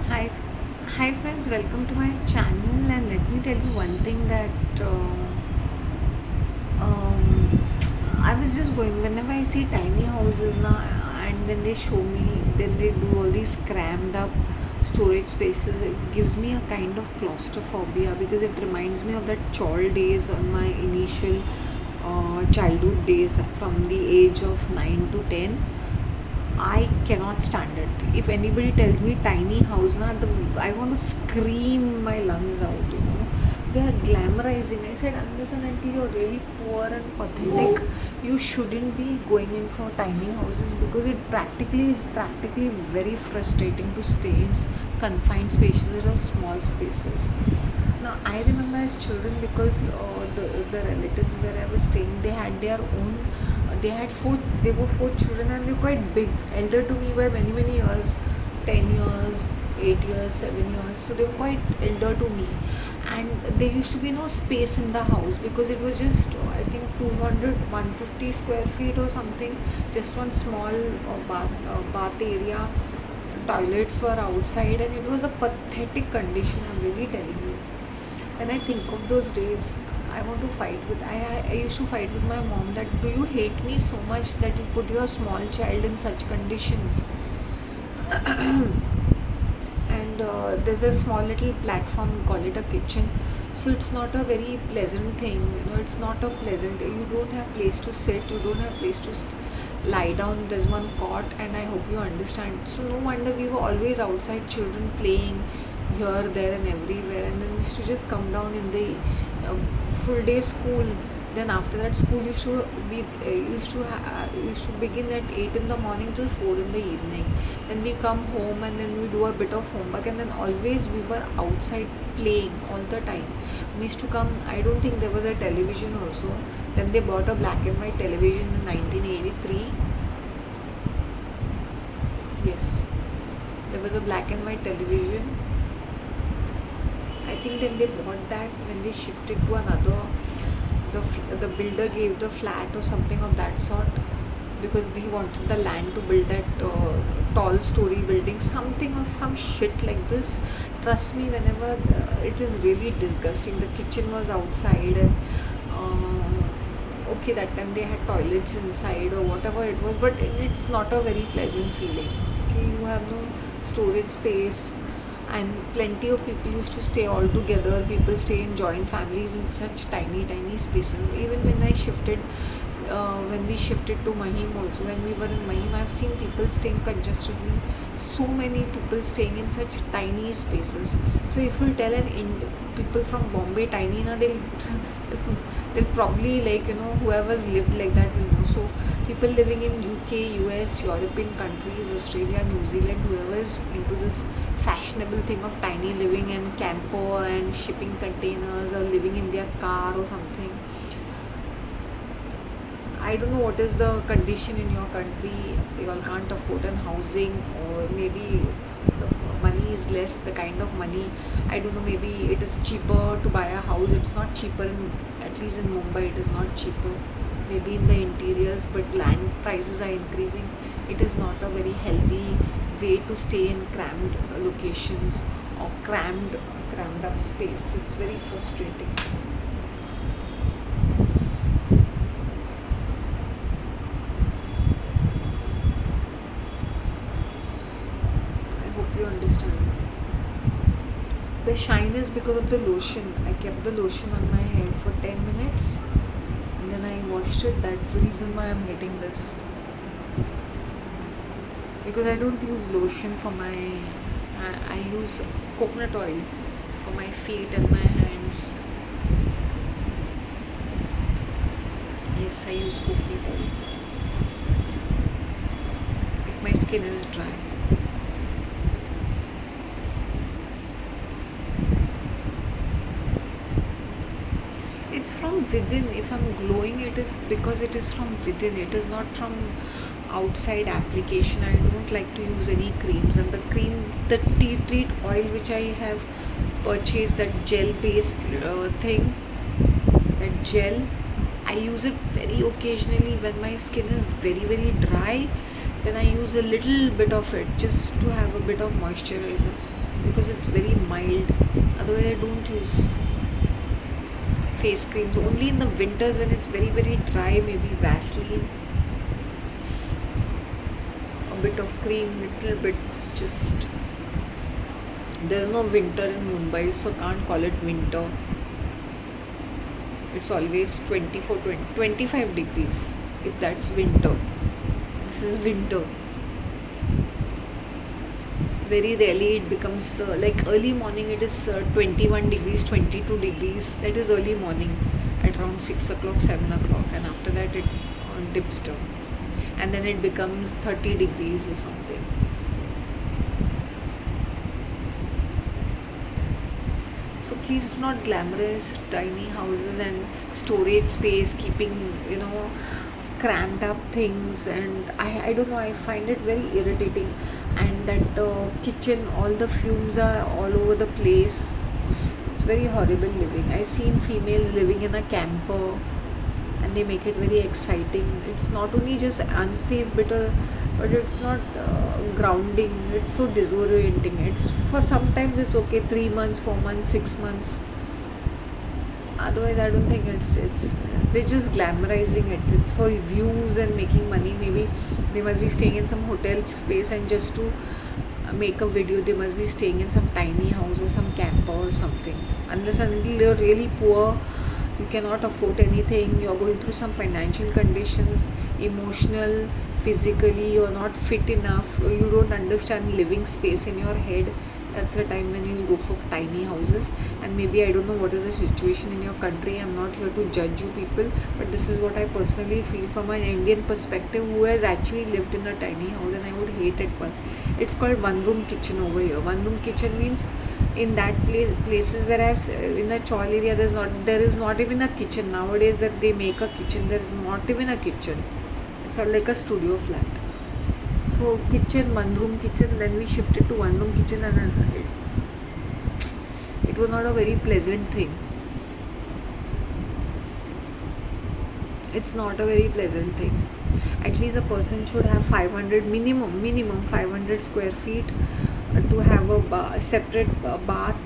Hi, hi friends, welcome to my channel. And let me tell you one thing that I was just going whenever I see tiny houses now, and then they show me, then they do all these crammed up storage spaces. It gives me a kind of claustrophobia because it reminds me of that child days on my initial childhood days from the age of 9 to 10. I cannot stand it. If anybody tells me tiny house, I want to scream my lungs out, They are glamorizing. I said, unless and until you're really poor and pathetic, you shouldn't be going in for tiny houses because it practically is practically very frustrating to stay in confined spaces or small spaces. Now, I remember as children because the relatives where I was staying, they had their own. They had four. They were four children, and they were quite big, elder to me by many years, 10 years, 8 years, 7 years. So they were quite elder to me, and there used to be no space in the house because it was just I think 200, 150 square feet or something, just one small bath area. Toilets were outside, and it was a pathetic condition. I'm really telling you. When I think of those days, I want to fight with. I used to fight with my mom that do you hate me so much that you put your small child in such conditions? And there's a small little platform, we call it a kitchen. So it's not a very pleasant thing, it's not a pleasant. You don't have place to sit, you don't have place to lie down. There's one cot, and I hope you understand. So no wonder we were always outside, children playing here, there, and everywhere. And then we used to just come down in the uh, full day school. Then after that, school used to begin at 8 in the morning till 4 in the evening. Then we come home, and then we do a bit of homework, and then always we were outside playing all the time. We used to come. I don't think there was a television also. Then they bought a black and white television in 1983. Yes, there was a black and white television. I think then they bought that when they shifted to another. The builder gave the flat or something of that sort because he wanted the land to build that tall story building, something of some shit like this. Trust me, whenever it is really disgusting. The kitchen was outside, and okay, that time they had toilets inside or whatever it was, but it's not a very pleasant feeling. Okay, you have no storage space, and plenty of people used to stay all together. People stay in joint families in such tiny spaces. Even when we shifted to Mahim also, when we were in Mahim, I've seen people staying congested. So many people staying in such tiny spaces. So if you tell people from Bombay tiny, na, they'll probably, like, whoever's lived like that will know. So people living in UK, US, European countries, Australia, New Zealand, whoever is into this fashionable thing of tiny living and camper and shipping containers or living in their car or something. I don't know what is the condition in your country. You all can't afford an housing, or maybe the money is less, the kind of money. I don't know, maybe it is cheaper to buy a house. It's not cheaper at least in Mumbai, it is not cheaper. Maybe in the interiors, but land prices are increasing. It is not a very healthy way to stay in crammed locations or crammed up space. It's very frustrating. I hope you understand. The shine is because of the lotion. I kept the lotion on my head for 10 minutes and then I washed it. That's the reason why I'm getting this. Because I don't use lotion for my. I use coconut oil for my feet and my hands. Yes, I use coconut oil if my skin is dry. It's from within. If I'm glowing, it is because it is from within. It is not from outside application. I don't like to use any creams, and the tea treat oil which I have purchased, that gel based thing, that gel, I use it very occasionally when my skin is very dry. Then I use a little bit of it just to have a bit of moisturizer. because it's very mild. Otherwise, I don't use face creams. Only in the winters when it's very very dry, maybe Vaseline, a bit of cream, little bit. Just there's no winter in Mumbai, so can't call it winter. It's always 24, 20, 25 degrees if that's winter. This is winter. Very rarely it becomes like early morning, it is 21 degrees, 22 degrees. That is early morning at around 6 o'clock, 7 o'clock, and after that it dips down. And then it becomes 30 degrees or something. So please do not glamorize tiny houses and storage space, keeping, cramped up things. And I don't know, I find it very irritating. And that kitchen, all the fumes are all over the place. It's very horrible living. I seen females living in a camper and they make it very exciting. It's not only just unsafe, but it's not grounding. It's so disorienting. It's for sometimes it's okay, 3 months, 4 months, 6 months. Otherwise, I don't think it's they're just glamorizing it. It's for views and making money. Maybe they must be staying in some hotel space, and just to make a video, they must be staying in some tiny house or some camper or something. Unless until you're really poor, you cannot afford anything, you're going through some financial conditions, emotional, physically you're not fit enough, or you don't understand living space in your head, that's the time when you go for tiny houses. And maybe I don't know what is the situation in your country, I'm not here to judge you people, but this is what I personally feel from an Indian perspective who has actually lived in a tiny house, and I would hate it. One, it's called one room kitchen over here. One room kitchen means in that places where I've in the Chawl area, there is not even a kitchen nowadays. That they make a kitchen, there is not even a kitchen. It's all like a studio flat. So kitchen, one room kitchen, then we shifted to one room kitchen, and it was not a very pleasant thing. It's not a very pleasant thing. At least a person should have 500 minimum 500 square feet to have a separate bath,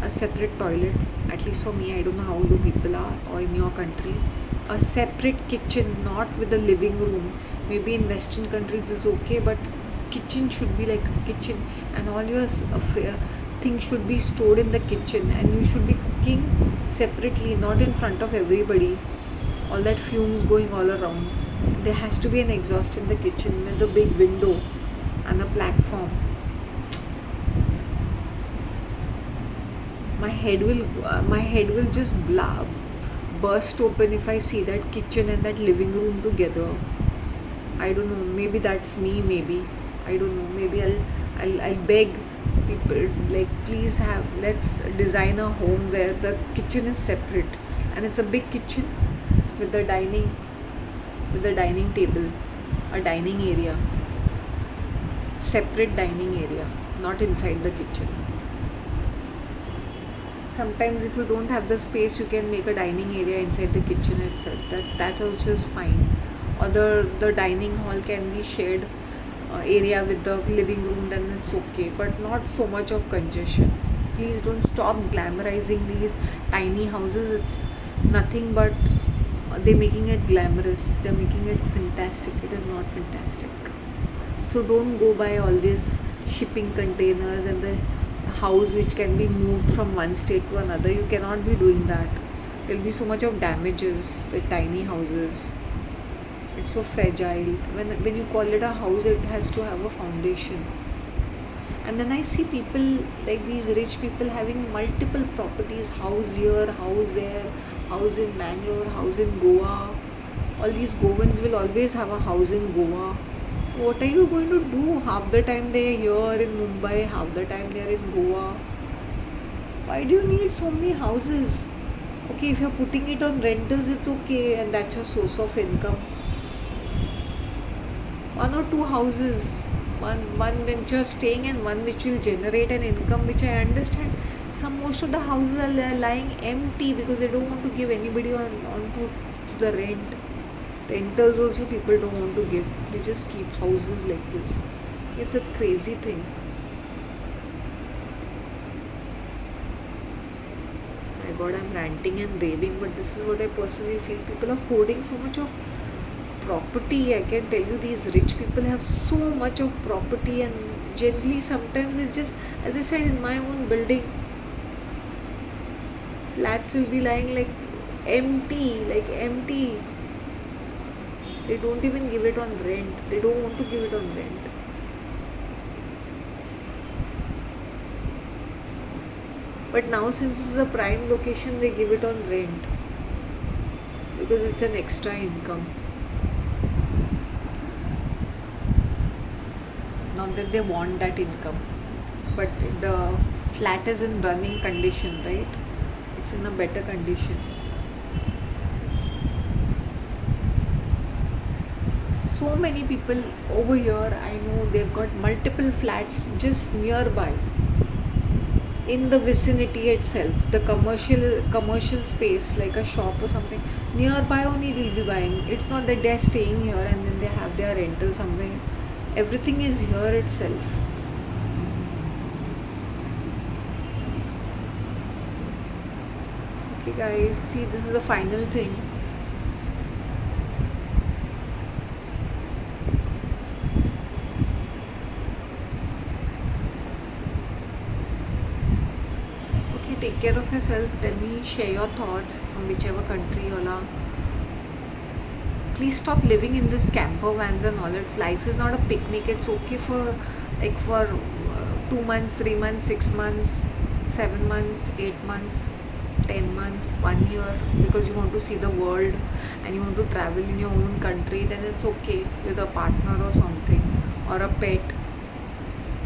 a separate toilet. At least for me, I don't know how you people are or in your country. A separate kitchen, not with a living room. Maybe in Western countries is okay, but kitchen should be like a kitchen, and all your things should be stored in the kitchen, and you should be cooking separately, not in front of everybody. All that fumes going all around. There has to be an exhaust in the kitchen with a big window and a platform. My head will just burst open if I see that kitchen and that living room together. I don't know, maybe that's me, maybe I don't know, maybe I'll beg people, like, please let's design a home where the kitchen is separate, and it's a big kitchen with the dining table, a dining area, separate dining area, not inside the kitchen. Sometimes if you don't have the space, you can make a dining area inside the kitchen itself. That also is fine. Or the dining hall can be shared area with the living room, then it's okay. But not so much of congestion. Please don't stop glamorizing these tiny houses. It's nothing but they're making it glamorous. They're making it fantastic. It is not fantastic. So don't go by all these shipping containers and the house which can be moved from one state to another. You cannot be doing that. There'll be so much of damages with tiny houses. It's so fragile. When you call it a house, it has to have a foundation. And then I see people like these rich people having multiple properties, house here, house there, house in Bangalore, house in Goa. All these Goans will always have a house in Goa. What are you going to do? Half the time they are here in Mumbai, half the time they are in Goa. Why do you need so many houses? Okay, if you're putting it on rentals, it's okay, and that's your source of income. One or two houses, one which you're staying and one which will generate an income, which I understand. Most of the houses are lying empty because they don't want to give anybody on to the rent. Rentals also people don't want to give. They just keep houses like this. It's a crazy thing. god, I'm ranting and raving, but this is what I personally feel. People are hoarding so much of property. I can tell you, these rich people have so much of property, and generally sometimes it's just, as I said, in my own building, flats will be lying like empty. They don't even give it on rent. They don't want to give it on rent. But now, since it's a prime location, they give it on rent because it's an extra income. Not that they want that income, but the flat is in running condition, right? It's in a better condition. So many people over here, I know they've got multiple flats just nearby, in the vicinity itself, the commercial space like a shop or something nearby only they'll be buying. It's not that they're staying here and then they have their rental somewhere. Everything is here itself. Okay guys, see, this is the final thing. Okay, take care of yourself. Tell me, share your thoughts from whichever country you are. Please stop living in this camper vans and all. Its life is not a picnic. It's okay for 2 months, 3 months, 6 months, 7 months, 8 months, 10 months, 1 year, because you want to see the world and you want to travel in your own country. Then it's okay with a partner or something, or a pet.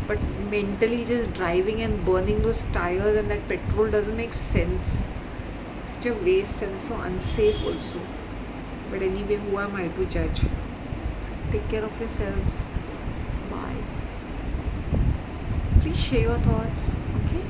But mentally just driving and burning those tires and that petrol doesn't make sense. Such a waste and so unsafe also. But anyway, who am I to judge? Take care of yourselves. Bye. Please share your thoughts. Okay.